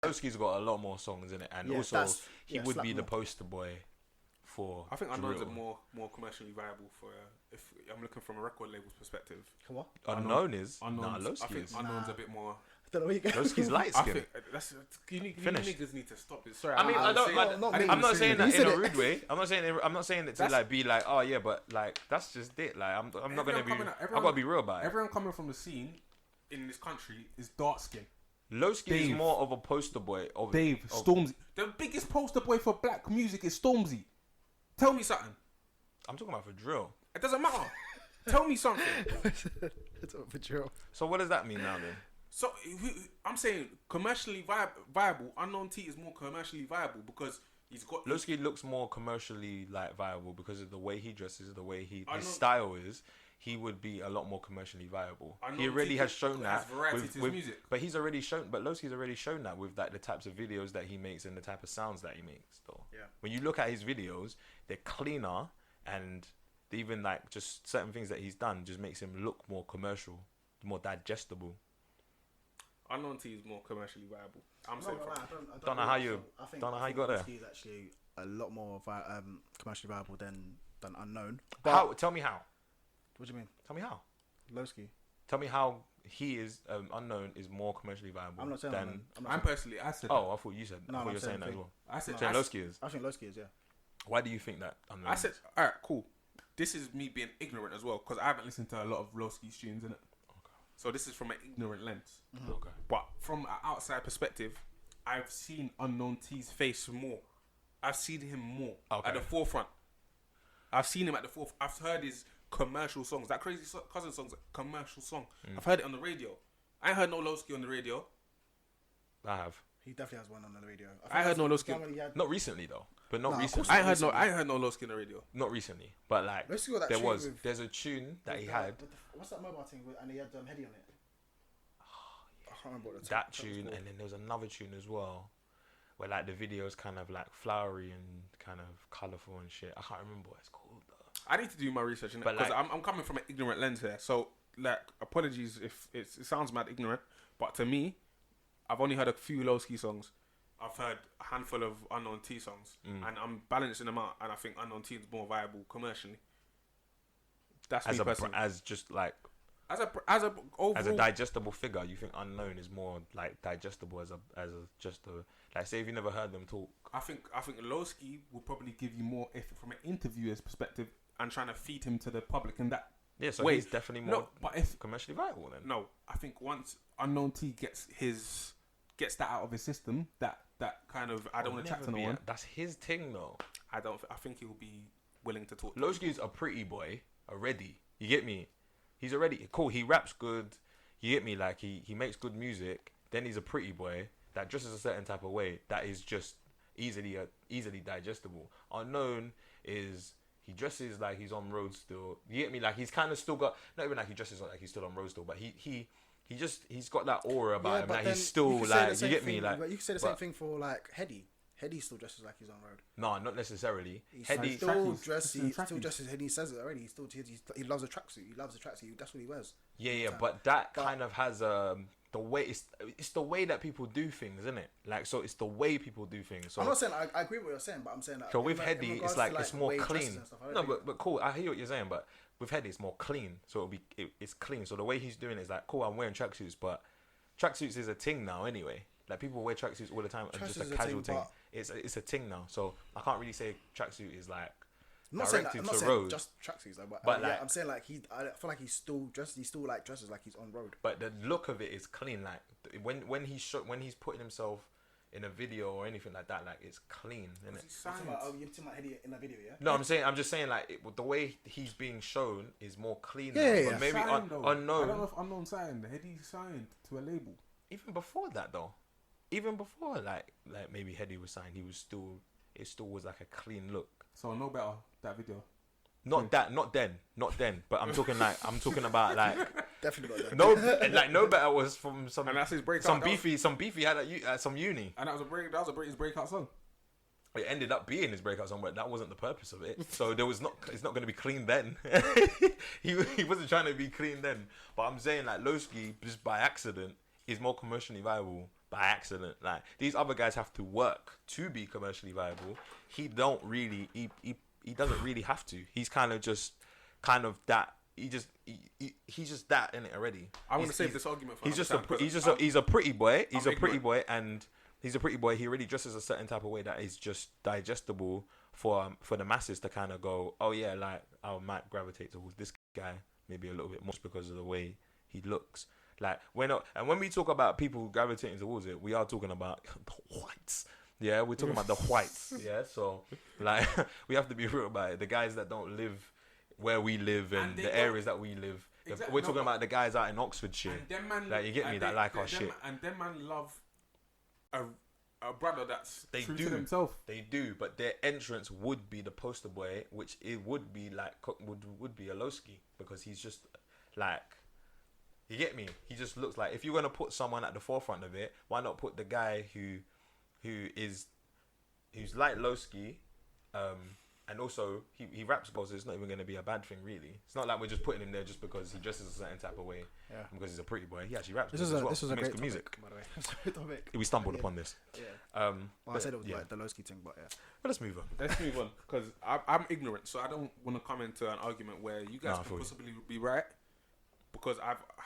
Lowski's got a lot more songs in it, and also he would be the poster boy for. I think Unknown's are more commercially viable for. If I'm looking from a record label's perspective. Come on. Unknown is. Unknown's, Lowski I think is. Unknown's a bit more. I don't know where you go. Lowski's light I skin. think that's you niggas need to stop it. Sorry, I mean, I don't. I'm not saying that in a rude way. I'm not saying it to like be like, oh yeah, but like that's just it. Like I'm not gonna be. I gotta be real about it. Everyone coming from the scene in this country is dark skin. Lowski is more of a poster boy. Stormzy. The biggest poster boy for black music is Stormzy. Tell me something. I'm talking about for drill. It doesn't matter. Tell me something. It's for drill. So what does that mean now then? So I'm saying commercially viable. Unknown T is more commercially viable because he's got. Lowski looks more commercially like viable because of the way he dresses, the way his style is. He would be a lot more commercially viable. He already has shown that with music. But Lowski's already shown that with like the types of videos that he makes and the type of sounds that he makes. Though, when you look at his videos, they're cleaner, and even like just certain things that he's done just makes him look more commercial, more digestible. Unknown T is more commercially viable. I'm saying. I don't know how you got there. He's actually a lot more commercially viable than Unknown. How? Tell me how. What do you mean? Tell me how. Lowski. Tell me how he is Unknown is more commercially viable. I'm not saying than. I'm personally. I said. Oh, I thought you said. No, I thought you were saying that as well. I said. Lowski is. I think Lowski is. Yeah. Why do you think that? Unknown I said. All right, cool. This is me being ignorant as well because I haven't listened to a lot of Lowski's tunes in it. Okay. So this is from an ignorant lens. Mm-hmm. Okay. But from an outside perspective, I've seen Unknown T's face more. I've seen him more at the forefront. I've seen him at the forefront. I've heard his commercial songs. That Crazy Cousin song's a commercial song. I've heard it on the radio. I ain't heard no Lowski on the radio. I have. He definitely has one on the radio. I heard no Lowski. Not recently though. But not recently. I heard no Lowski on the radio. Not recently. But like there's a tune that he had. What's that mobile thing and he had Heady on it? I can't remember what that tune, and then there was another tune as well, where like the video's kind of like flowery and kind of colourful and shit. I can't remember what it's called though. I need to do my research in it because I'm coming from an ignorant lens here. So like, apologies if it sounds mad ignorant, but to me, I've only heard a few Lowski songs. I've heard a handful of Unknown T songs, and I'm balancing them out. And I think Unknown T is more viable commercially. That's me personally. As a digestible figure, you think Unknown is more like digestible as a like say if you never heard them talk. I think Lowski will probably give you more if from an interviewer's perspective and trying to feed him to the public in that. Yeah, so he's definitely more commercially viable then. No, I think once Unknown T gets that out of his system, that kind of I don't want to chat to no one. That's his thing though. I think he'll be willing to talk. Lowski's a pretty boy already. You get me? He's already cool. He raps good. You get me? Like he makes good music. Then he's a pretty boy that dresses a certain type of way that is just easily digestible. Unknown is he dresses like he's on road still. You get me? Like he's kind of still got not even like he dresses like he's still on road still, but he's got that aura about him that he's still like you get me? Like but you can say the same thing for like Heady. Heady still dresses like he's on road. No, not necessarily. Heady still dresses. Heady says it already. He loves a tracksuit. He loves a tracksuit. That's what he wears. Yeah, but that kind of has the way it's the way that people do things, isn't it? Like so, it's the way people do things. So I'm not saying I agree with what you're saying, but I'm saying that. So with Heady, it's like it's more clean. No, but but cool. I hear what you're saying, but with Heady, it's more clean. So it's clean. So the way he's doing it is like cool. I'm wearing tracksuits, but tracksuits is a thing now anyway. Like people wear tracksuits all the time, and just a casual thing. It's a thing now, so I can't really say tracksuit is like directed to road. Just tracksuits, though, but like, I'm saying like I feel like he's still like dresses like he's on road. But the look of it is clean. Like when he's putting himself in a video or anything like that, like it's clean, isn't it? You're talking about Heady in that video, yeah? No, I'm just saying like the way he's being shown is more clean. Yeah. But maybe Unknown. I don't know if Unknown signed. Heady signed to a label. Even before that though. Even before, like maybe Heady was signed, it still was like a clean look. So no better that video. Not then. But I'm talking about like definitely no, not like no better was from some. And that's his breakout. Some beefy had at some uni. And that was his breakout song. It ended up being his breakout song, but that wasn't the purpose of it. So it's not going to be clean then. he wasn't trying to be clean then. But I'm saying like Lowski just by accident. is more commercially viable by accident. Like these other guys have to work to be commercially viable. He doesn't really have to. He's kind of that. He's just that in it already. I want to save this argument for he's a pretty boy. He's a pretty boy, and he's a pretty boy. He already dresses a certain type of way that is just digestible for the masses to kind of go, oh yeah, like I might gravitate towards this guy maybe a little bit more just because of the way he looks. Like when we talk about people gravitating towards it, we are talking about the whites. Yeah, we're talking about the whites. Yeah, so like we have to be real about it. The guys that don't live where we live and the areas that we live. Exactly, we're talking about the guys out in Oxfordshire. Like you get me, that like our shit. And them man love a brother that's true to himself. They do, but their entrance would be the poster boy, which it would be like would be a Lowski, because he's just like, you get me. He just looks like, if you're gonna put someone at the forefront of it, why not put the guy who's like Lowski, and also he raps well, so it's not even going to be a bad thing, really. It's not like we're just putting him there just because he dresses a certain type of way, because he's a pretty boy. He actually raps. This is a great music, by the way. It's a great topic. We stumbled upon this. Yeah. I said it was like the Lowski thing, but yeah. But let's move on. Because I'm ignorant, so I don't want to come into an argument where you guys can possibly be right. Because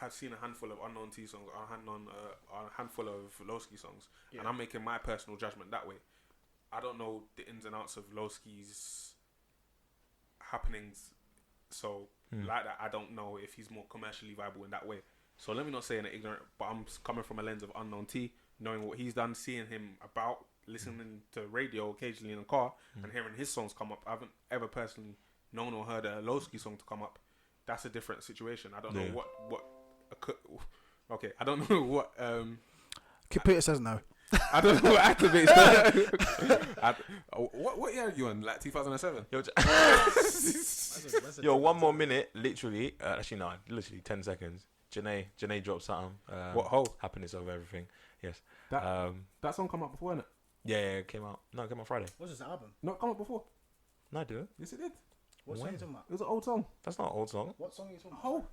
I've seen a handful of unknown T songs, a handful of Lowski songs, and I'm making my personal judgment that way. I don't know the ins and outs of Lowski's happenings, so like that, I don't know if he's more commercially viable in that way. So let me not say in ignorant, but I'm coming from a lens of unknown T, knowing what he's done, seeing him about, listening to radio occasionally in the car, and hearing his songs come up. I haven't ever personally known or heard a Lowski song to come up. That's a different situation. I don't know what. Okay, I don't know what. Peter says no. I don't know what activates. What year are you on? Like 2007. Yo, one more minute. Literally, actually no, literally 10 seconds. Janae dropped something. What whole? Happiness over everything. Yes. That song come out before, innit? Yeah, it came out. No, it came out Friday. What's this album? No, it come out before. No, I do. Yes, it did. What song are you talking about? It was an old song. That's not an old song. What song are you talking about? Whole.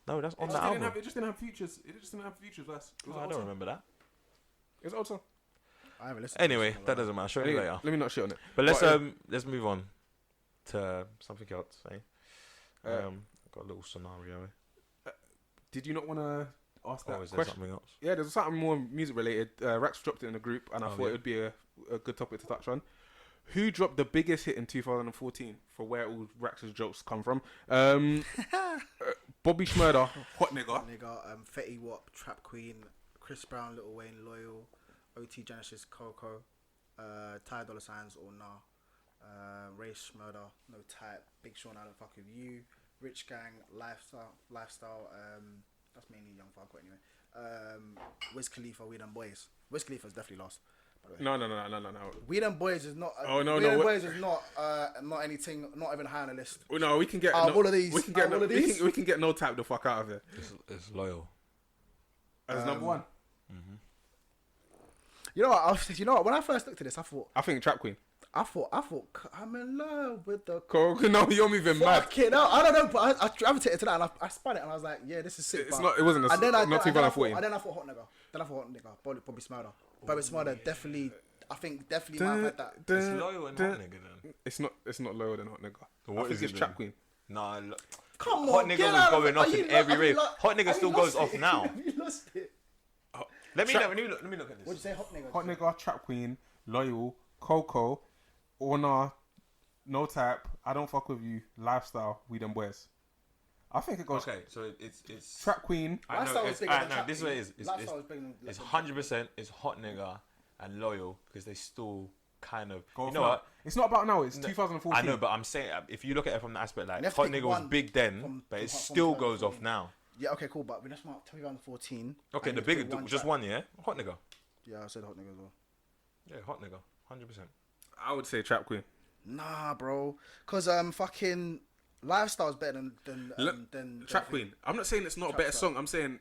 No, that's on the album. It just didn't have features. It just didn't have features. I don't remember that. It was an old song. I haven't listened. Anyway, that doesn't matter. Show you later. Let me not shit on it. But let's move on to something else. Got a little scenario. Did you not want to ask that is there question? Something else? Yeah, there's something more music related. Rax dropped it in the group, and I thought it would be a good topic to touch on. Who dropped the biggest hit in 2014 for where all Rax's jokes come from? Bobby Shmurda, Hot Nigga. Fetty Wap, Trap Queen, Chris Brown, Lil Wayne, Loyal, OT Genesis, Coco, Ty Dolla $igns or Nah, Ray Shmurda, No Type, Big Sean, I Don't Fuck With You, Rich Gang, Lifestyle. That's mainly Young Falco anyway. Wiz Khalifa, We Them Boys. Wiz Khalifa's definitely lost. No. We Them Boys is not. Oh no, We Them Boys is not anything. Not even high on the list. No, we can get all of these. We can get we can get No Type the fuck out of it. It's Loyal. As number one. Mm-hmm. You know what? When I first looked at this, I think Trap Queen. I thought I'm in love with the Coco. No, you're moving mad. Fucking hell. I don't know, but I gravitated to that and I spun it and I was like, yeah, this is sick. It's not. It wasn't. Not 2014. And then I thought Hot Nigga. Bobby Shmurda. Bobby Shmurda definitely. I think definitely might have had that. It's Loyal and Hot Nigga then. It's not Loyal than Hot Nigga. What I think it's Trap Queen. Nah. Come Hot on, Nigga was going off in every rave. Hot Nigga still goes off now. Have you lost it? Let me look at this. What'd you say, Hot Nigga? Hot Nigga, Trap Queen, Loyal, Coco, or Nah, No Type, I Don't Fuck With You, Lifestyle, We Them Boys. I think it goes. Okay, so it's Trap Queen. I know. This is what it is. It's 100%. It's Hot Nigga and Loyal because they still kind of. You know what? It's not about now. It's 2014. I know, but I'm saying if you look at it from the aspect like Hot Nigga was big then, but it still goes off now. Yeah. Okay. Cool. But that's not 2014. Okay. The big, just one, yeah. Hot Nigga. Yeah, I said Hot Nigga as well. Yeah, Hot Nigga, 100%. I would say Trap Queen. Nah, bro. Cause fucking Lifestyle's better than Trap Queen. I'm not saying it's not a better song. I'm saying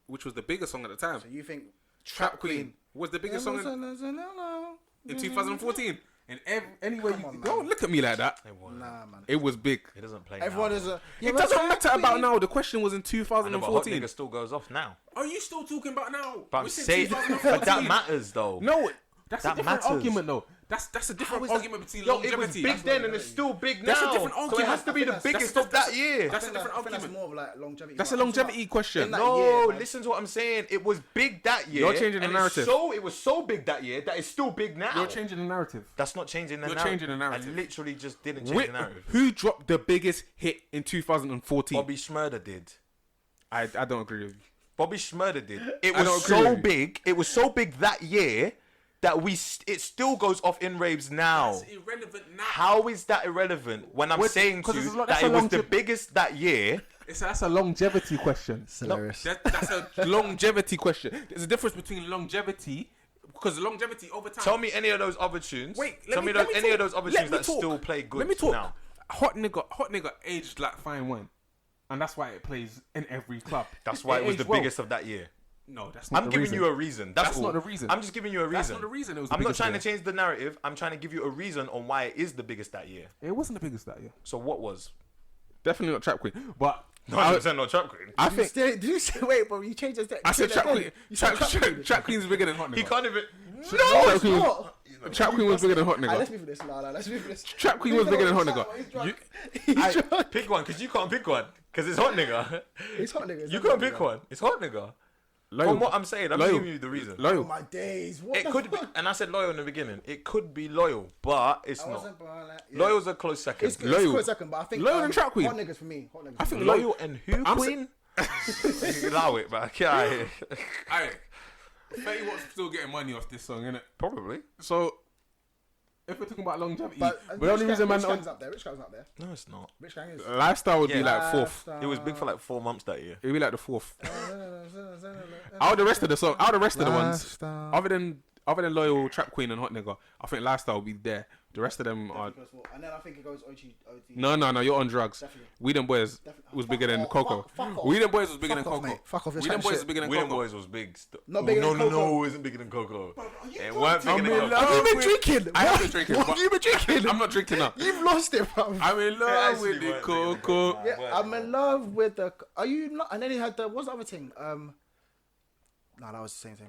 which was the bigger song at the time. So you think Trap Queen was the biggest song in 2014? And anywhere Come you on, don't man. look at me like that. Nah, man. It was big. It doesn't play Everyone now. is a. It doesn't matter about now. The question was in I know, but Hot 2014. Nigga still goes off now. Are you still talking about now? But I'm We're saying, but 2014. that matters though. No, that's That a different matters. argument though. That's a different argument between Yo, it was longevity. big then and it's still big now. That's a different So it argument. has to be the That's- biggest that's- of that year. That's a different I think that's argument. more of like longevity. That's a But I'm longevity talking about question. in that No, year, man. listen to what I'm saying. It was big that year. You're changing the and narrative. It was so big that year that it's still big now. You're changing the narrative. That's not changing the You're narrative. changing the narrative. I literally just didn't change the narrative. Who dropped the biggest hit in 2014? Bobby Shmurda did. I don't agree with you. Bobby Shmurda did. It I don't was agree so with you. big. It was so big that year that it still goes off in raves now. That's irrelevant now. How is that irrelevant when I'm saying to 'cause you it's that it was the biggest that year? That's a longevity question. It's hilarious. That's a longevity question. There's a difference between longevity, because longevity over time. Tell me any of those other tunes. Wait, tell me any of those other tunes that still play good Let me talk. now. Hot nigga aged like fine wine, and that's why it plays in every club. That's why it was aged the well. biggest of that year. No, that's not I'm the giving reason. you a reason. That's all. not the reason. I'm just giving you a reason. That's not the reason it was the I'm not biggest trying year. to change the narrative. I'm trying to give you a reason on why it is the biggest that year. It wasn't the biggest that year. So what was? Definitely not Trap Queen, but No, I said no Trap Queen. I Did you, think did you say wait, bro? You changed the. I said Trap Queen. You said Trap Queen. Trap Queen's bigger than Hot Nigga. He can't even. Trap Queen was- What? Trap Queen was bigger than Hot Alright, let's Nigga. move for this. No, let's move for this. Trap Queen was bigger than Hot Nigga. He's drunk. You- He's drunk. Pick one, because you can't pick one. Because it's Hot Nigga. It's hot nigga. You can't pick one. It's Hot Nigga. From what I'm saying, I'm giving you the reason. Oh Loyal. my days. What It the could be, fuck? and I said loyal in the beginning. It could be loyal, but it's I not. wasn't born like- yeah. Loyal's a close second. It's Loyal. close second, but I think Loyal and Trap Queen. Hot niggas for me. Hot niggas. I for think me. Loyal and who, I'm Queen? Allow it, man. Yeah, Alright. Fetty Wap's still getting money off this song, innit? probably. So, if we're talking about longevity, But the only reason Rich man Gang's up there. Rich Gang's up there. No, it's not. Rich Gang is. lifestyle would be Yeah. like fourth. It was big for like 4 months that year. It'd be like the fourth. Out of the rest of the ones, other than Loyal, Trap Queen, and Hot Nigga, I think Lifestyle will be there. The rest of them are. And then I think it goes OT. No, you're on drugs. Definitely. We Them Boys Definitely. was bigger than Fuck Coco. off, fuck off. We Them Boys was bigger than Fuck off, Coco. mate. Fuck off this We Them kind of Boys shit. was bigger than William Coco. Boys was big. Not bigger no, than no, Coco. no, it wasn't bigger than Coco. you It talking weren't to? bigger than I'm in Coco. love Have you been with- drinking? I have What? been drinking. What but have you been drinking? I'm not drinking now. You've lost it, bro. I'm in love actually with the weren't bigger than Coco. Coco. Yeah, I'm in love with the. Are you not? And then he had the. What's the other thing? No, that was the same thing.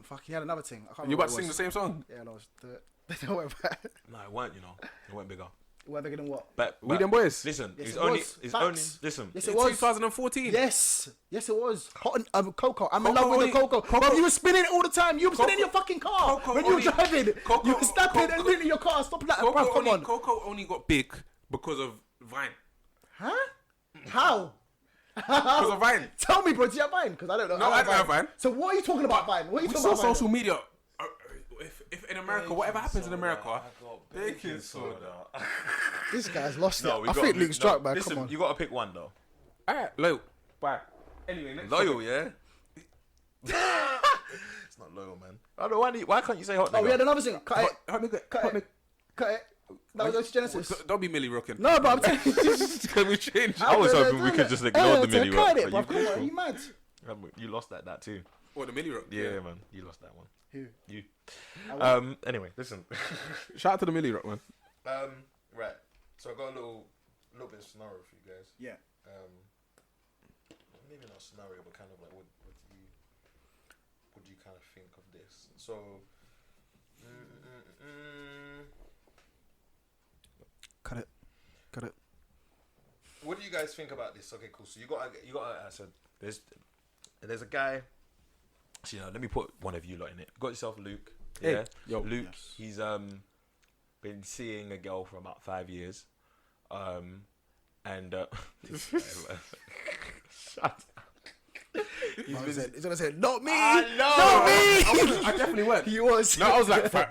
Fuck, he had another thing. I can't You remember about to what sing it the same song? was. Yeah, that was the. They went back. No, it weren't, you know. It weren't bigger. Were bigger than what? But We Them Boys. Listen, Yes, it's it only, was. it's Facts. only, listen. Yes, In it was. 2014. Yes, yes, it was. Hot and, Coco. I'm in Coco love with the only- Coco. Coco- Bro, you were spinning it all the time. You were spinning your fucking car Coco when you were only- driving. Coco- you were snapping and Coco- spinning in your car. Stop that, bro. Come on. Coco only got big because of Vine. Huh? How? Because of Vine. Tell me, bro. Do you have Vine? Because I don't know. No, I don't have Vine. So what are you talking about, Vine? What are you We talking saw about, Vine? social media. If in America, whatever happens in America, baking soda. This guy's lost No, it. we I got. think Luke's drunk, man. Listen, Come on. you got to pick one though. Alright, loyal. Bye. Anyway, next Loyal, topic. yeah. It's not loyal, man. I don't know why can't you say hot Oh, nigga? we had another thing. Cut it. Hot nigga. Cut Hot it. nigga. Cut it. That was OT Genesis. Don't be Millie rocking. No, but I'm telling you. Can we change? I was hoping we could just ignore the Millie rock, Cut it, but bro. you- Come on, are you mad? You lost that too. What, the Millie rock? Yeah, man, you lost that one. Who? You. I Anyway, listen. Shout out to the Millie rock, man. Right. So I got a little bit of scenario for you guys. Yeah. Maybe not scenario, but kind of like what do you kind of think of this? So. Cut it. Cut it. What do you guys think about this? Okay, cool. So you got. So there's a guy. So, let me put one of you lot in it. Got yourself Luke. Hey. Yeah. Yo. Luke. Yes. He's been seeing a girl for about 5 years. And shut up. He's gonna say, not me. Not me. I definitely went. He was. No, I was like 5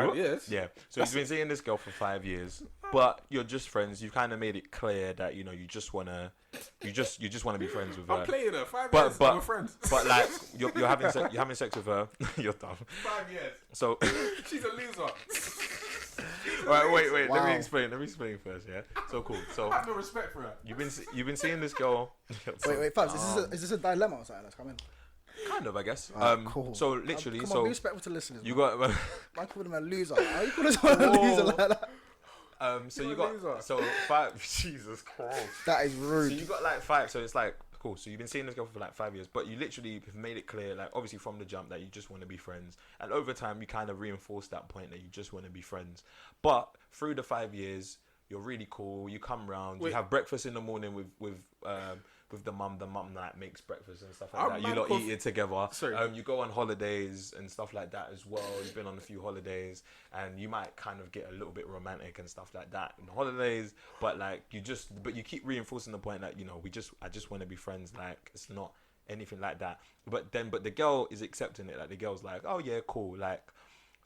What? years. Yeah. So he's been seeing this girl for 5 years, but you're just friends. You've kind of made it clear that you just wanna be friends with her. I'm playing her. 5 But- years. but- We're friends. But like you're having sex with her. You're dumb. 5 years. So She's a loser. right, wait. Let Wow. me explain first. Yeah. So cool. So I have no respect for her. you've been seeing this girl. Wait, Fabs, is this a dilemma or something that's coming? Kind of, I guess. Cool. So literally, come so on, be respectful to listeners. you man. got. I call him a loser. How you call someone a loser like that? So you got 5. Jesus Christ. That is rude. So you got like 5. So it's like cool. So you've been seeing this girl for like 5 years, but you literally have made it clear, like obviously from the jump, that you just want to be friends. And over time, you kind of reinforce that point that you just want to be friends. But through the 5 years, you're really cool. You come round. You have breakfast in the morning with the mum. The mum that makes breakfast and stuff like that. You lot eat it together. You go on holidays and stuff like that as well. You've been on a few holidays, and you might kind of get a little bit romantic and stuff like that in the holidays. But like you keep reinforcing the point that I just want to be friends. Like it's not anything like that. But the girl is accepting it. Like the girl's like, oh yeah, cool. Like,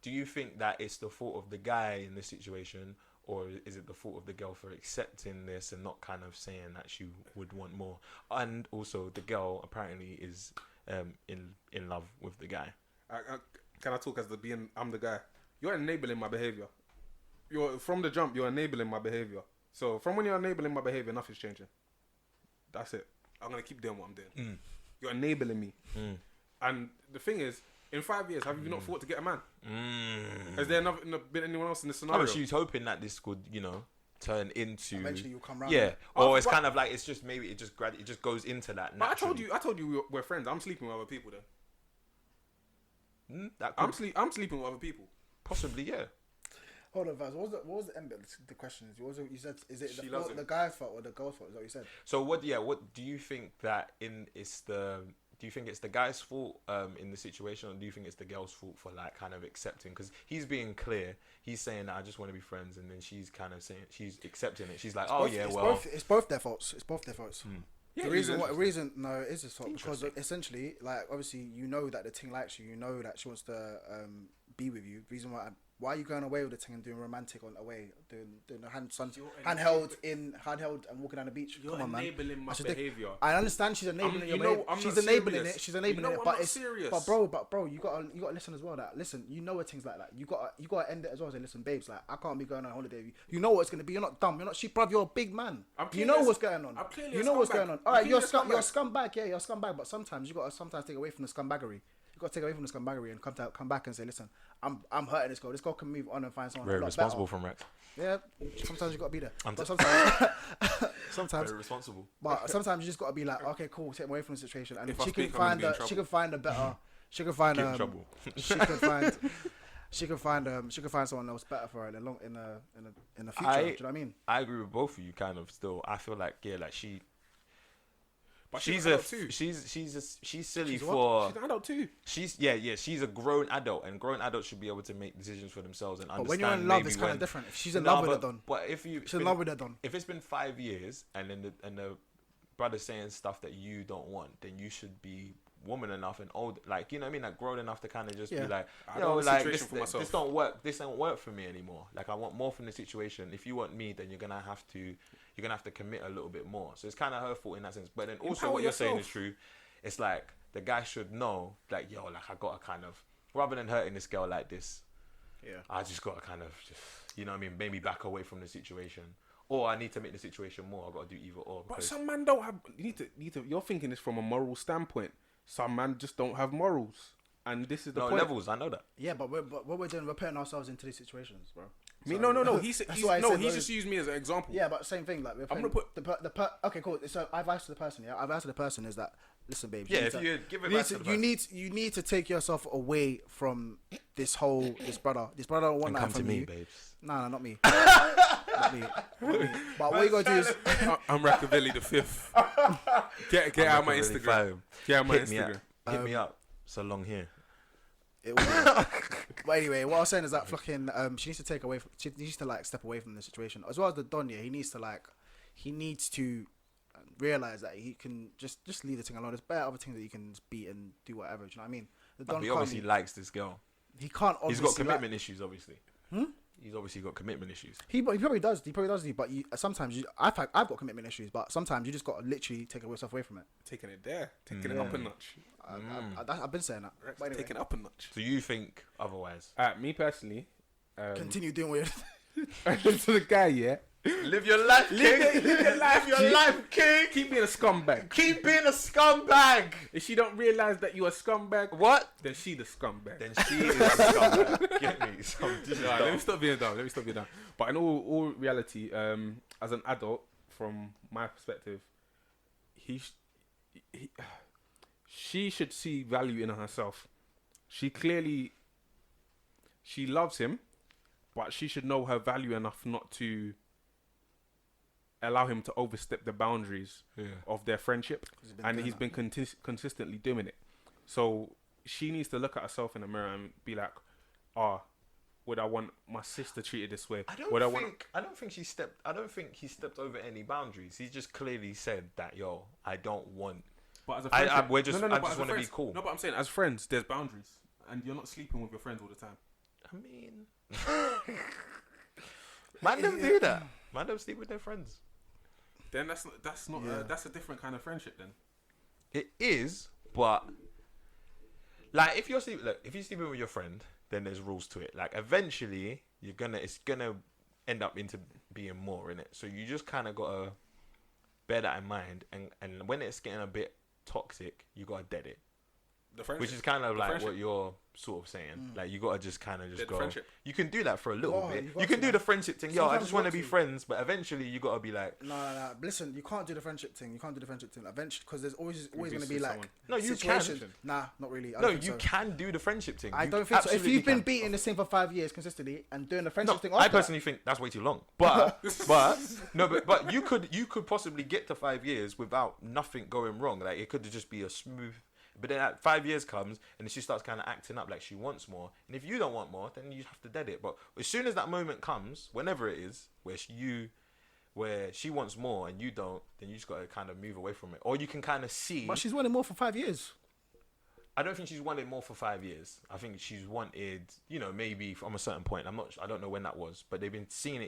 do you think that it's the fault of the guy in this situation? Or is it the fault of the girl for accepting this and not kind of saying that she would want more? And also, the girl apparently is in love with the guy. Can I talk as I'm the guy? You're enabling my behavior. From the jump, you're enabling my behavior. So from when you're enabling my behavior, nothing's changing. That's it. I'm going to keep doing what I'm doing. You're enabling me. And the thing is, in 5 years, have you not fought to get a man? Has there been anyone else in this scenario? She's hoping that this could, turn into. Eventually, you'll come round. Yeah, or it's kind of like it's just maybe it just goes into that. But I told you we're friends. I'm sleeping with other people then. I'm sleeping with other people. Possibly, yeah. Hold on, Vaz. What was the end bit? The question is, you said, is it the guy's fault or the girl's fault? Is that what you said? So what do you think that do you think it's the guy's fault in the situation, or do you think it's the girl's fault for like kind of accepting? Because he's being clear. He's saying that I just want to be friends, and then she's kind of saying she's accepting it. She's like, it's both their faults. It's both their faults. Yeah, it is his fault because essentially, like obviously, you know that the ting likes you. You know that she wants to be with you. The reason why are you going away with the ting and doing romantic on away, doing the handheld and walking down the beach? You're Come on, man. enabling my behavior. I understand she's enabling She's enabling it. She's enabling it. But it's serious. But bro, you gotta listen as well. That listen, you know things like that. You gotta end it as well. Say, listen, babes, like I can't be going on holiday with you. You know what it's gonna be. You're not dumb. You're not sheep, bruv. You're a big man. You know what's going on. You know what's going on. All right, you're a scumbag. Yeah, you're a scumbag. But sometimes you gotta take away from the scumbaggery. You got to take away from the scumbaggery and come back and say, listen, I'm hurting this girl. This girl can move on and find someone. Very responsible from Rex. Yeah, sometimes you got to be there. Sometimes very responsible. But sometimes you just got to be like, okay, cool, take away from the situation, and she can find a better. She can find trouble. She can find someone else better for her in the future. Do you know what I mean? I agree with both of you. Kind of still, I feel like she. But she's silly for. She's an adult too. She's a grown adult, and grown adults should be able to make decisions for themselves and understand. But when you're in love, it's kind of different. If she's in love with her, done. But she's in love with her, done. If it's been 5 years and then the brother's saying stuff that you don't want, then you should be woman enough and old, like, you know what I mean, like grown enough to kind of just be like, like this don't work. This don't work for me anymore. Like I want more from the situation. If you want me, then you're gonna have to commit a little bit more. So it's kind of her fault in that sense. But then also what you're saying is true. It's like the guy should know, like, like I gotta kind of, rather than hurting this girl like this, I just gotta kind of just, you know what I mean, maybe back away from the situation. Or I need to make the situation more. I gotta do either or. But some man don't have. You need to. You're thinking this from a moral standpoint. Some man just don't have morals, and this is the point. Levels. I know that. Yeah, but what we're doing, we're putting ourselves into these situations, bro. No. He's just used me as an example. Yeah, but same thing. Like I'm gonna put okay, cool. So I've asked the person. Yeah, I've asked the person is that, listen, babe. Yeah, if you give it back to the person. You need to take yourself away from this brother. This brother don't want that from you. Babes. No, not me. Not me. But what you gotta do is, I'm Rockabilly the Fifth. Get out of my Instagram. Get out of my Instagram. Hit me up. So long here. But anyway, what I was saying is that fucking she needs to she needs to like step away from the situation, as well as the Don. Yeah, he needs to realize that he can just leave the thing alone. There's better other things that you can beat and do whatever. Do you know what I mean? The Don he obviously likes this girl. He can't. He's got commitment issues, obviously. He's obviously got commitment issues. He probably does. But sometimes I've got commitment issues, but sometimes you just got to literally take yourself away from it. Taking it up a notch. I've been saying that. Anyway. Taking it up a notch. So you think otherwise? Me personally, continue doing what you're to the guy. Yeah, Live your life, king. Live your life, king. Keep being a scumbag. Keep being a scumbag. If she don't realise that you're a scumbag, what? Then she the scumbag. Then she is a scumbag. Get me some. Let me stop being dumb. But in all reality, as an adult, from my perspective, she should see value in herself. She loves him, but she should know her value enough not to allow him to overstep the boundaries of their friendship. He's been consistently doing it. So she needs to look at herself in the mirror and be like, would I want my sister treated this way? I don't think he stepped over any boundaries. He just clearly said that, I don't want. But as a friend, I just want to be cool. No, but I'm saying as friends, there's boundaries, and you're not sleeping with your friends all the time. I mean, man don't do that. Man don't sleep with their friends. Then that's a different kind of friendship. Then it is, but like if you're sleeping with your friend, then there's rules to it. Like eventually, it's gonna end up into being more in it. So you just kind of gotta bear that in mind, and when it's getting a bit toxic, you gotta dead it. Which is kind of like what you're sort of saying. Like you gotta just kind of just go. You can do that for a little bit. You can do the friendship thing. I just want to be friends, but eventually you gotta be like. No. Listen, you can't do the friendship thing. Eventually, because there's always gonna be like. No, you can. Nah, not really. No, you can do the friendship thing. I don't think so. If you've been beating the same for 5 years consistently and doing the friendship thing, I personally think that's way too long. But but you could possibly get to 5 years without nothing going wrong. Like it could just be a smooth. But then 5 years comes and she starts kind of acting up like she wants more. And if you don't want more, then you have to dead it. But as soon as that moment comes, whenever it is, where she wants more and you don't, then you just got to kind of move away from it. Or you can kind of see. But she's wanted more for 5 years. I don't think she's wanted more for 5 years. I think she's wanted, maybe from a certain point. I don't know when that was, but they've been seeing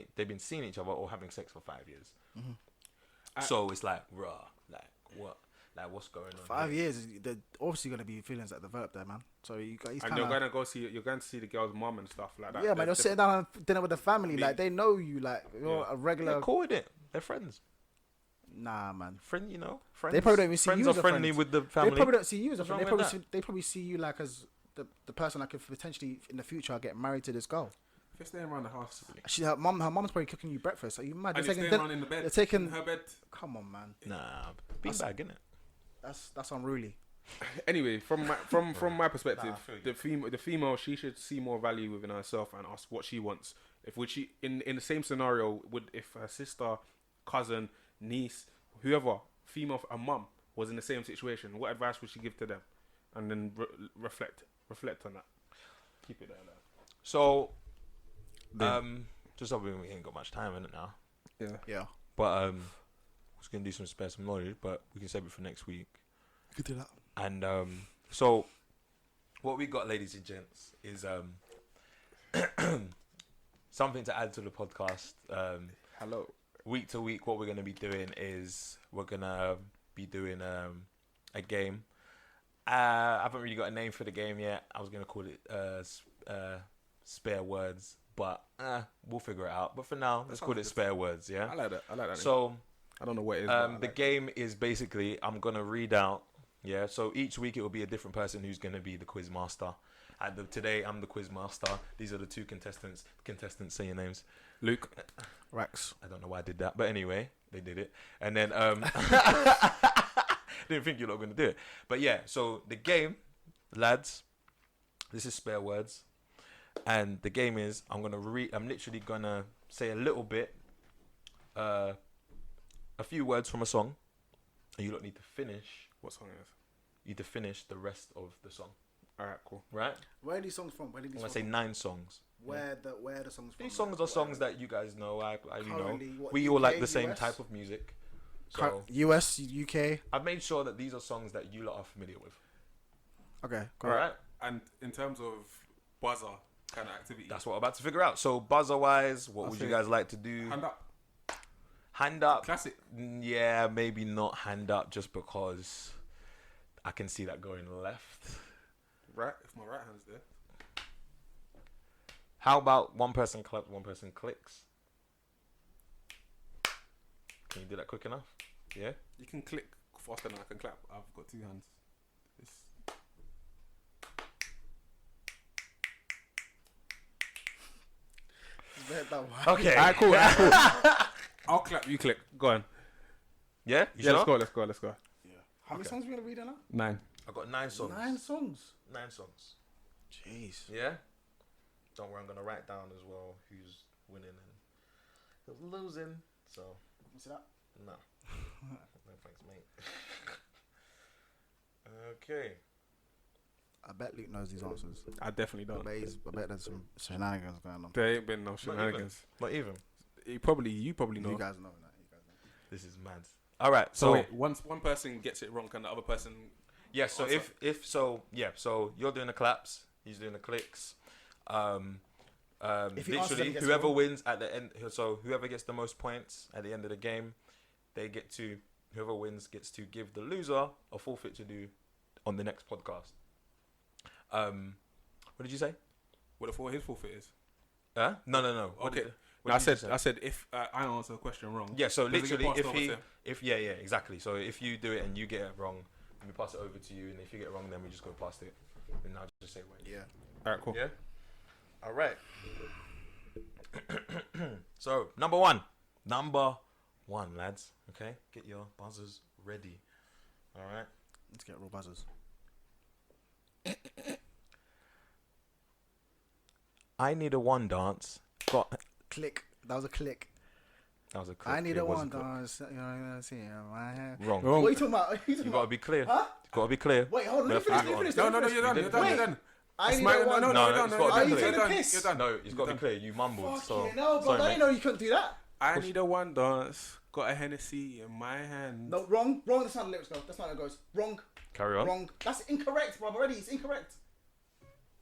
each other or having sex for 5 years. Mm-hmm. So it's like, like what? Like what's going on? 5 years, there's obviously gonna be feelings that develop there, man. So you're going to see the girl's mum and stuff like that. Yeah, man. They're sitting down and dinner with the family. Like they know you. Like you're a regular. They're cool with it. They're friends. Nah, man. Friends. They probably don't even see you as a friend. Friends are friendly with the family. They probably don't see you as a friend. They probably see you like as the person that could potentially in the future get married to this girl. If you're staying around the house, her mom's probably cooking you breakfast. Are you mad? And you're staying around in the bed. They're taking in her bed. Come on, man. Nah, beanbag, innit? That's unruly. Anyway, from my perspective, the female, she should see more value within herself and ask what she wants. In the same scenario, if her sister, cousin, niece, whoever, female, a mum was in the same situation, what advice would she give to them? And then reflect on that. Keep it there. So, just hoping we ain't got much time in it now. Yeah. But I was gonna do some knowledge, but we can save it for next week. We could do that. And so what we got, ladies and gents, is something to add to the podcast. Hello. Week to week, what we're gonna be doing is we're gonna be doing a game. I haven't really got a name for the game yet. I was gonna call it SpareWords, but we'll figure it out. But for now, let's call it SpareWords. Yeah, I like that. So I don't know what it is. The game is basically I'm gonna read out. Yeah, so each week it will be a different person who's gonna be the quiz master. Today I'm the quiz master. These are the two contestants. Contestants, say your names. Luke, Rex. I don't know why I did that, but anyway, they did it. And then didn't think you were gonna do it, but yeah. So the game, lads, this is SpareWords, and the game is I'm literally gonna say a little bit, a few words from a song, and you don't need to finish. What song is? You need to finish the rest of the song. Alright, cool. Right? Where are these songs from? I'm gonna say 9 songs. Where are the songs from? These songs are songs that you guys know. What, we UK, all like the US? same type of music. So US, UK. I've made sure that these are songs that you lot are familiar with. Okay, all right. And in terms of buzzer kind of activity, that's what I'm about to figure out. So buzzer wise, what would you guys like to do? Hand up. Classic. Yeah, maybe not hand up, just because I can see that going left. Right, if my right hand's there. How about one person claps, one person clicks? Can you do that quick enough? Yeah. You can click faster than I can clap. I've got 2 hands. Okay. Alright, cool. I'll clap. You click. Go on. Yeah. Yeah. Let's go. Yeah. How many songs are we gonna read now? 9. I got 9 songs. 9 songs. 9 songs. Jeez. Yeah. Don't worry, I'm gonna write down as well who's winning and who's losing. So. You see that? No. No thanks, mate. Okay. I bet Luke knows these answers. I definitely don't. I bet there's some shenanigans going on. There ain't been no shenanigans. Not even. You probably know. You guys know that. This is mad. All right. So wait, once one person gets it wrong, can the other person? Yeah. So answer? so you're doing the claps, he's doing the clicks. If he answers them, Literally, he gets whoever it wrong. wins at the end. So whoever gets the most points at the end of the game, whoever wins gets to give the loser a forfeit to do on the next podcast. What did you say? What his forfeit is? No. Okay. What I did you say? said if I answer a question wrong. Yeah. So does it get literally, passed over to- exactly. So if you do it and you get it wrong, we pass it over to you, and if you get it wrong, then we just go past it, and I'll just say wait. Yeah. All right. Cool. Yeah. All right. So number one, lads. Okay, get your buzzers ready. All right. Let's get real buzzers. I need a one dance. Click. That was a click. That was a click. I need It a was one click. dance. You know what I'm saying? Wrong. What are you talking about? You gotta be clear. Huh? You gotta be clear. Wait, hold on. Let me Left finish. hand No, on. you're done. You You're did done. Wait. You're done. I need my- a one. no, it's gotta Are be you clear. taking a piss? You're done. No, it's gotta be clear. You mumbled. So Fuck yeah, no, bro. sorry, I mate. didn't know you couldn't do that. I need a one dance. Got a Hennessy in my hand. No, wrong. That's not how the lyrics go. That's not how it goes. Wrong. Carry on. Wrong. That's incorrect, bro. Already, it's incorrect.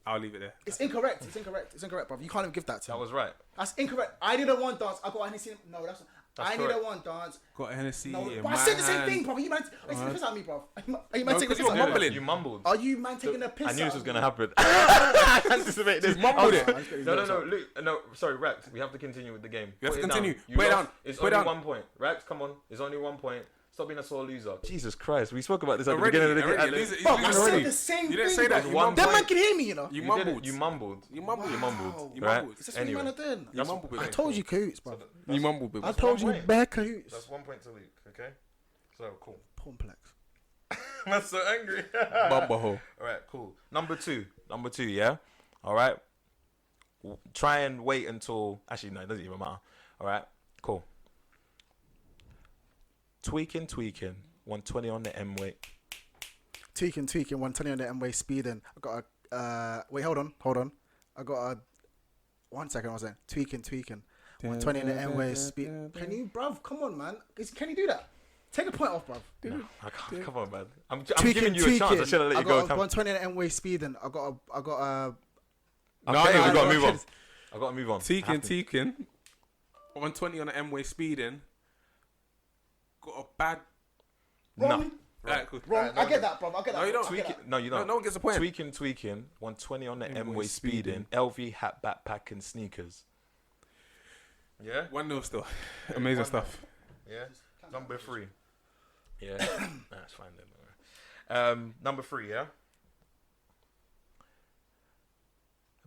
I'll leave it there. It's incorrect, bro. You can't even give that to That me. was right. That's incorrect. I need a one dance. I got a Hennessy. No, that's not. That's I need correct. a one dance. Got a Hennessy No, in but my I said the same hand. thing, bro. Are you man taking a piss at me, bro? Are you man No, taking a 'cause piss you're at me? mumbling. You mumbled. Are you man taking a piss I knew this was at gonna me? happen. I anticipated this. You mumbled it. No, Luke. No, sorry, Rex. We have to continue with the game. You have Put to it continue. Down. You Put it lost. down. It's Put it only down. 1 point. Rex, come on. It's only 1 point. Stop being a sore loser. Jesus Christ. We spoke about this at the Already, beginning of the already. game. He's Bro, I losing said already. the same thing. You didn't say that. bro. You One mumbled. That man can hear me, you know. You You mumbled. You mumbled. You mumbled. You mumbled. You right? mumbled. Is this what you Anyway. man are doing? You mumbled. I baby. told you cahoots, bro. You mumbled, baby. I told you point. bare cahoots. That's 1 point to Luke. Okay. So cool. Complex. I'm so angry. Bumblehole. All right, cool. Number two, yeah. All right. Try and wait until. Actually, no, it doesn't even matter. All right, cool. Tweaking. 120 on the M weight. Tweaking. 120 on the M-way speeding. I got a. Wait, hold on. I got a. 1 second. I was saying tweaking. 120 on the M-way speed. Can you, bruv? Come on, man. Can you do that? Take a point off, bruv. No, I can't. Come on, man. I'm Tweaking, giving you a chance. I should have let you go. I got 120 on the M-way speeding. I got a. Okay, we gotta move on. kids. I gotta move on. Teaking. 120 on the M-way speeding. Got a bad. Wrong. Alright, cool. Wrong. Alright, no, I get that, bruv. I get that. No, you don't. I get Tweaking. that. No, you No, don't. no one gets a point. Tweaking. 120 on the M-way M-way speeding. LV hat, backpack, and sneakers. Yeah. 1-0 still. Amazing stuff. Yeah. Number 3. Yeah. That's fine then. Number 3. Yeah.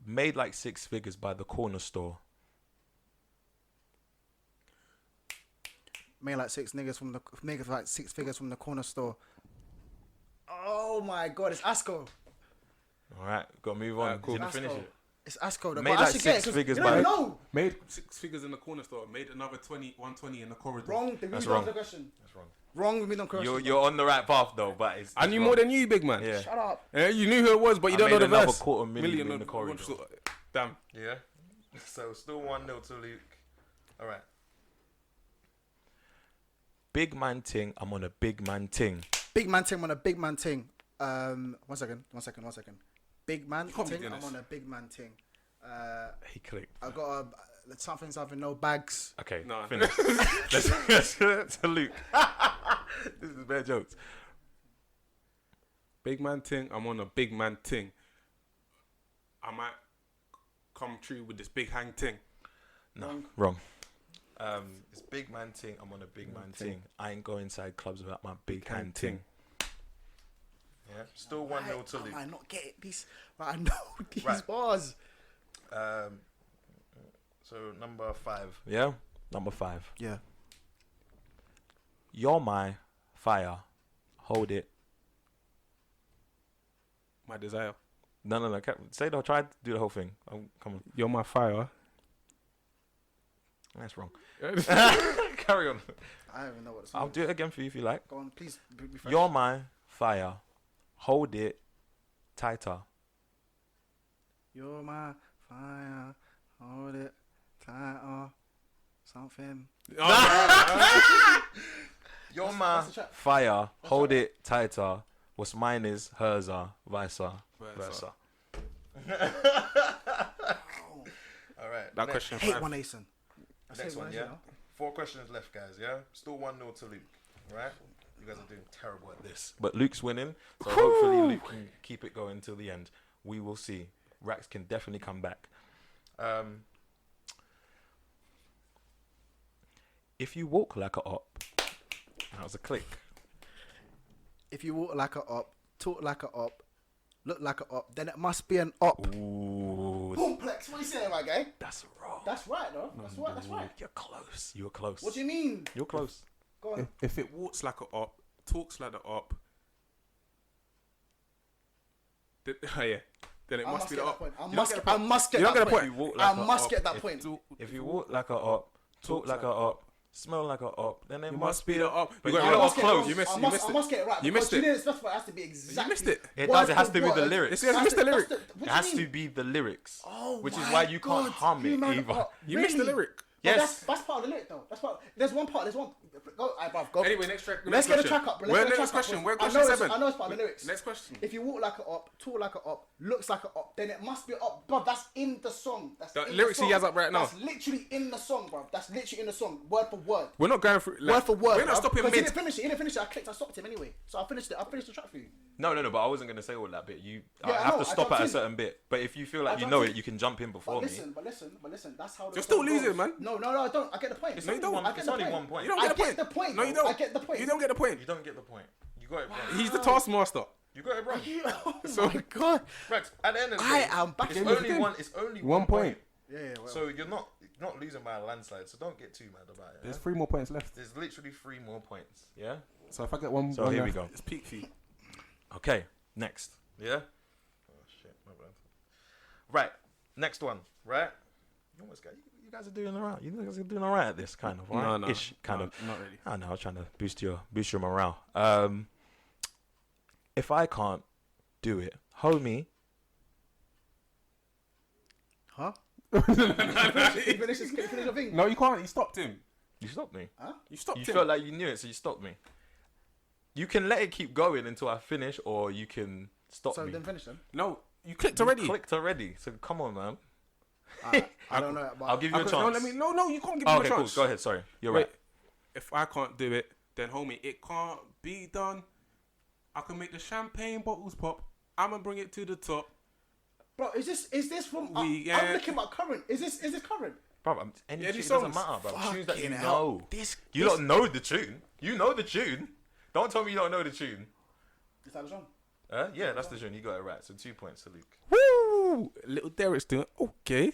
Made like 6 figures by the corner store. Made like 6 figures from the corner store. Oh my god, it's Asco. All right, gotta move on. Cool. Didn't finish Asco. it. It's Asco. Made like 6 figures by. No. Made 6 figures in the corner store. Made another 120 in the corridor. Wrong. That's wrong. wrong. The question. That's wrong. Wrong with me on question. You're on the right path though, but it's. I knew wrong. more than you, big man. Yeah. Shut up. Yeah, you knew who it was, but you I don't know made the another verse. $250,000 in the corridor. Damn. Yeah. So still 1-0 to Luke. All right. Big man ting. I'm on a big man ting. Big man ting on a big man ting. 1 second. Big man You can't be ting. doing I'm this. on a big man ting. He clicked. I got a something no bags. Okay. No. Finish. Let's to Luke. This is bad jokes. Big man ting. I'm on a big man ting. I might come true with this big hang ting. No. Wrong. It's big man ting. I'm on a big man ting. I ain't going inside clubs without my big hand ting. Yeah, still 1-0 to Luke. I might not get it. I know these bars. So number 5. Yeah, number 5. Yeah. You're my fire. Hold it. My desire. No. Say no. Try to do the whole thing. Come on. You're my fire. That's wrong. Carry on. I don't even know what the song I'll do it again for you if you like. Go on, please. Be fresh. You're my fire. Hold it tighter. You're my fire. Hold it tighter. Something. You're my fire. Hold it tighter. What's mine is hers are vice versa. All right. That question. I hate one Asen. Next one, yeah. 4 questions left, guys. Yeah. Still 1-0 to Luke. Right. You guys are doing terrible at this, but Luke's winning, so hopefully Luke can keep it going till the end. We will see. Rax can definitely come back. If you walk like a op, that was a click. If you walk like a op, talk like a op, look like a op, then it must be an op. Ooh, Complex. What are you saying, my guy? that's wrong. That's right, though. That's right. That's right. You're close. You were close. What do you mean? You're close. Go on. If it walks like a op, talks like the op, then it must be the op. I must get that point. I must get that point. If you walk like a op, talk like a op, smell like a op, then it must be the the op. But You you got it was wrong. close. You missed I must get it right. You missed because it. You didn't specify. It has to be exactly. You missed it. It does. It has to be the word. lyrics. You missed the lyric. It has to be the lyrics. Oh, which is my why you God. can't hum You it man either. are- You missed the Really? lyric. Yes. That's part of the lyric, though. That's part. There's one part. There's one. Go, bruv, go. Anyway, next track. Let's get the track up. We're next question. We're question 7. I know it's part of the lyrics. Next question. If you walk like a op, talk like a op, looks like a op, then it must be op. Bruv, that's in the song. That's The in lyrics the song. he has up right now. That's literally in the song, bruv. That's literally in the song, word for word. We're not going through Word for word. We're not stopping Because he mid. didn't finish it. He didn't finish it. I clicked. I stopped him anyway. So I finished it. I finished the track for you. No, but I wasn't gonna say all that bit. I I have know, to I stop jumped at a in. certain bit. But if you feel like I you jumped know in. it, you can jump in before But me. listen. That's how. You're still losing, man. No, I don't. I get the point. It's No, you only don't. one. I get It's the only point. 1 point. You don't I get the get the point. No, you though. don't. I get the point. You don't get the point. You don't get the point. You got it wrong. He's the taskmaster. You got it wrong. Oh my God. Rex, at the end of the I day, am back it's in only the one. It's only 1 point. Yeah. Well. So you're not losing by a landslide. So don't get too mad about it. There's Yeah? 3 more points left. There's literally 3 more points. Yeah. So if I get one, So here we go. It's peak fee. Okay. Next. Yeah. Oh shit, my bad. Right. Next one. Right. You guys are doing alright. You guys are doing alright at this kind of. Right? No, Ish, kind of. Not really. I know. I was trying to boost your morale. If I can't do it, homie. Huh? Finish the thing. No, you can't. You stopped him. You stopped me. Huh? You stopped You him. felt like you knew it, so you stopped me. You can let it keep going until I finish, or you can stop So me. then finish them. No, you clicked You already. clicked already, so come on, man. I don't know. But I'll give you a chance. No, you can't give Oh, him okay, a cool. chance. Go ahead. Sorry, you're Wait, right. if I can't do it, then homie, it can't be done. I can make the champagne bottles pop. I'ma bring it to the top. Bro, is this from? I'm Yeah. looking at current. Is this current? Bro, any Any tune, it doesn't songs? matter, bro. Tunes that you Fucking hell. know. This You don't know the tune. You know the tune. Don't tell me you don't know the tune. Is that the song? Yeah, that's the tune. You got it right. So 2 points to Luke. Woo! Little Derek's doing okay.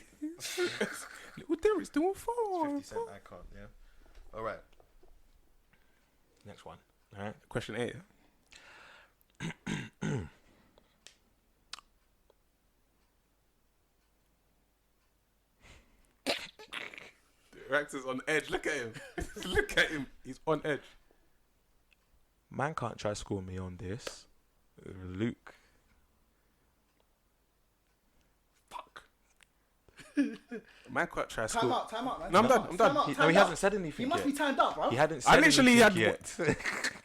Little Derek's doing It's fine. 50 Cent. I can't. Yeah. All right. Next one. All right. Question 8. Rex is on edge. Look at him. Look at him. He's on edge. Man can't try score me on this. Luke. Fuck. Man can't try Time school. out, man. No, I'm done. I'm done. Time out, He time hasn't out. said He anything must yet. be timed up, bro. He hadn't said I literally anything had- yet.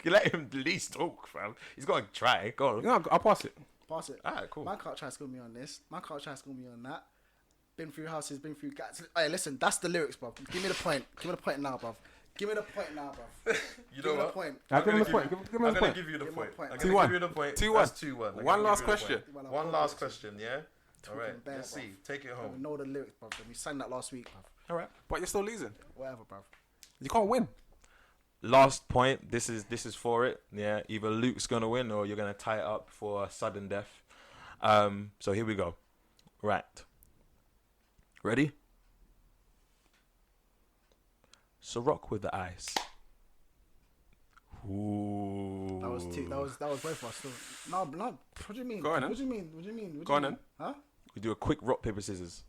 You let him at least talk, fam. He's got to try. Go on. No, I'll pass it. Pass it. Alright, cool. Man can't try to school me on this. Man can't try to school me on that. Been through houses, been through gats. Hey, listen, that's the lyrics, bro. Give me the point. Give me the point now, bro. Give me the point now, bro. You Give know me the what? point. I'll give him the gonna point. give Give him I'm the gonna point. give you the Give me point. a point. I'm 2-1. gonna give you the point. 2-1. That's 2-1. I'm One gonna last give you the question. point. Well, One I'm last talking question, yeah? Talking Alright, bare, let's bruv. see. Take it We home. know the lyrics, bro. We sang that last week, bro. All right. But you're still losing. Whatever, bruv. You can't win. Last point. This is for it. Yeah. Either Luke's gonna win or you're gonna tie it up for sudden death. So here we go. Right. Ready? So rock with the ice. Ooh. That was both of us. Still. No. What do you mean? Go on, What do you mean? What do you mean? Go on, then. Huh? We do a quick rock paper scissors.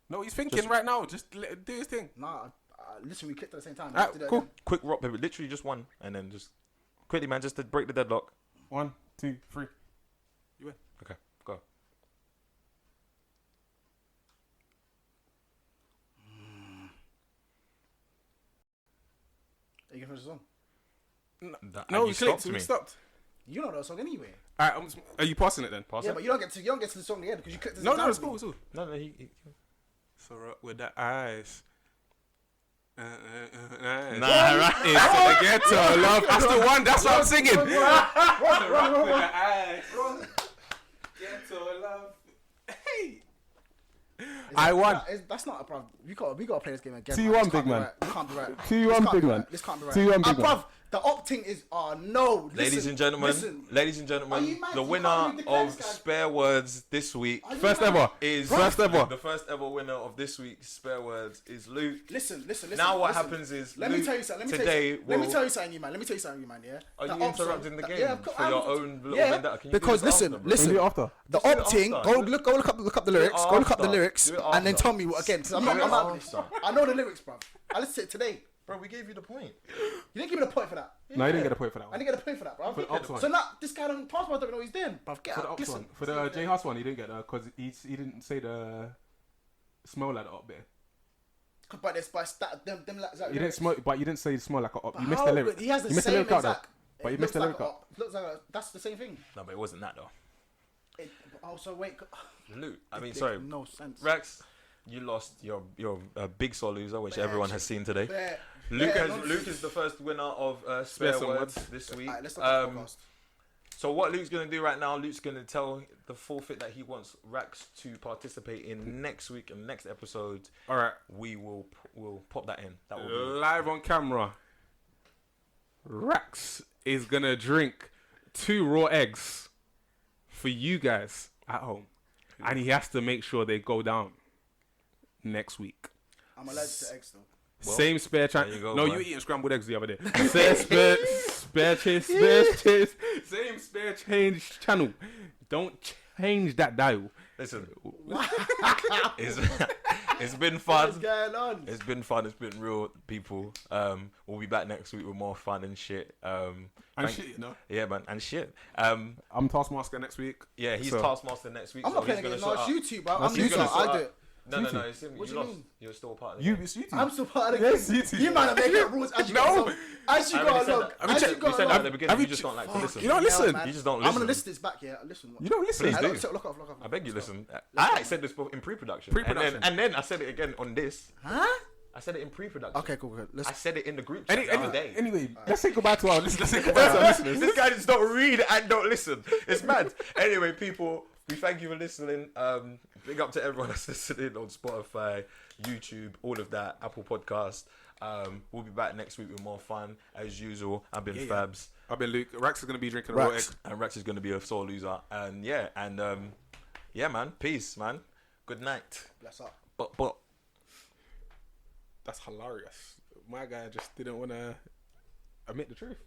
No, he's thinking right now. Just let him do his thing. Nah. Listen, we clicked at the same time. Cool. Quick rock paper. Literally just one, and then just quickly, man, just to break the deadlock. 1, 2, 3. You win. Okay, go. Are you gonna finish the song? No, you stopped. me. We stopped. You know that song anyway. All right, are you passing it then? Pass Yeah, it. but you don't get to the song at the end because you clicked. No, it's cool. It's cool. No, So rock with the eyes. Nah, right. It's the ghetto love. That's the one. That's what I'm singing. So rock with the eyes. Ghetto love. Hey. I won. That's not a problem. We got to play this game again. 2-1, big man. This can't be right. 2-1, big man. This can't be right. 2-1, big man. Bruv, the opting is no. Ladies and gentlemen, Are you mad? the You winner can't read the of text, SpareWords this week First ever. is Bruv. the first ever winner of this week's SpareWords is Luke. Listen. Now what happens is let me tell you something. Let me tell you something, you man. Yeah. Are The you opting- interrupting the game Yeah, of course, for your own little vendetta? Can you because do this listen, after, bro? listen. Do it after. The Just do it opting. after. Go look up the lyrics. Go look up the after. lyrics, Do it and then after. tell me what again. 'Cause I'm Do not. it I'm not. after. I know the lyrics, bruv. I listened to it today. Bro, we gave you the point. You didn't give me the point for that. No, you didn't get a point for that I one. didn't get a point for that, bro. For the ops one. So now this guy don't pass. Don't know what he's doing, bruv. Get For the out. ops Listen. one. For the J House one, he didn't get that because he didn't say the smell like the up bit. But there's them like. You didn't smell, but you didn't say smell like a up. But You missed the how- lyric. He has the You missed the same lyric out though. exact. But you It missed the looks lyric out. Looks like that's the same thing. No, but it wasn't that though. So wait. Luke, I mean, It sorry, makes no sense. Rex, you lost. You're a big sore loser, which everyone has seen today. Bear. Luke is the first winner of SpareWords this week. Alright, let's look at the podcast. So what Luke's gonna do right now, Luke's gonna tell the forfeit that he wants Rax to participate in next week and next episode. All right. We'll pop that in. That will be Live on camera. Rax is gonna drink 2 raw eggs for you guys at home, and he has to make sure they go down next week. I'm allergic to eggs though. Well, Same spare there chance. you go, No, man. you were eating scrambled eggs the other day. spare chase. Same spare change channel. Don't change that dial. Listen. It's been fun. What's going on? It's been fun. It's been real, people. We'll be back next week with more fun and shit. Shit, you know. Yeah, man, and shit. I'm Taskmaster next week. Yeah, he's So- Taskmaster next week. I'm so not playing he's gonna against no, sort it's out- YouTube, bro. No, I'm he's YouTube. gonna I do it. No, YouTube. it's him. What You do you lost. mean? You're still a part of the You, game. it's YouTube. I'm still part of the Yes, game. YouTube. You might have made up rules as you No. go along. As you I go already said along. that. As We you said go that at the along. beginning. Have You you just don't like to listen. You don't listen. man. You just don't I'm listen. gonna list this back here. Listen. You don't listen. Please do. Look off. I beg you, Let's listen. go. I said this in pre-production. Pre-production. And then I said it again on this. Huh? I said it in pre-production. Okay, cool. I said it in the group chat the other day. Anyway, let's say goodbye to our listeners. Let's say goodbye to our listeners. This guy just don't read and don't listen. It's mad. Anyway, people, we thank you for listening. Big up to everyone that's listening on Spotify, YouTube, all of that, Apple Podcast. We'll be back next week with more fun as usual. I've been Fabs, I've been Luke. Rax is gonna be drinking a raw egg. and Rex is gonna be a sore loser. And yeah, man, peace, man. Good night. Bless up. But. That's hilarious. My guy just didn't want to admit the truth.